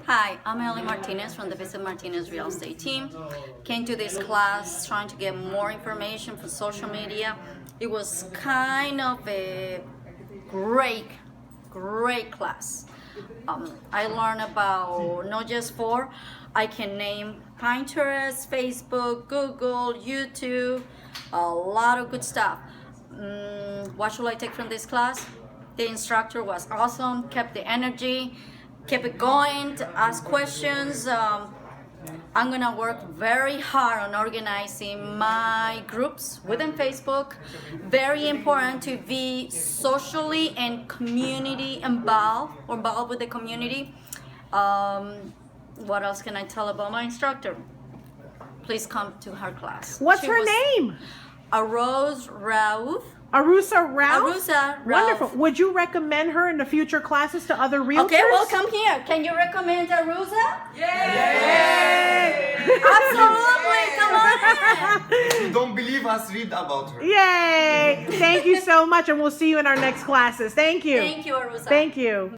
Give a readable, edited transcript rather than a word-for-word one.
Hi, I'm Ellie Martinez from the Visit Martinez Real Estate team. Came to this class trying to get more information from social media. It was kind of a great class. I learned about not just four, I can name Pinterest, Facebook, Google, YouTube, a lot of good stuff. What should I take from this class? The instructor was awesome, kept the energy, kept it going, to ask questions. I'm gonna work very hard on organizing my groups within Facebook. Very important to be socially and community involved with the community. What else can I tell about my instructor? Please come to her class. What's She her was name? Arose Rauf. Arusa Ralph? Arusa Ralph. Wonderful. Would you recommend her in the future classes to other realtors? Okay, well, come here. Can you recommend Arusa? Yay! Absolutely. Come on. If you don't believe us, read about her. Yay! Thank you so much, and we'll see you in our next classes. Thank you. Thank you, Arusa. Thank you.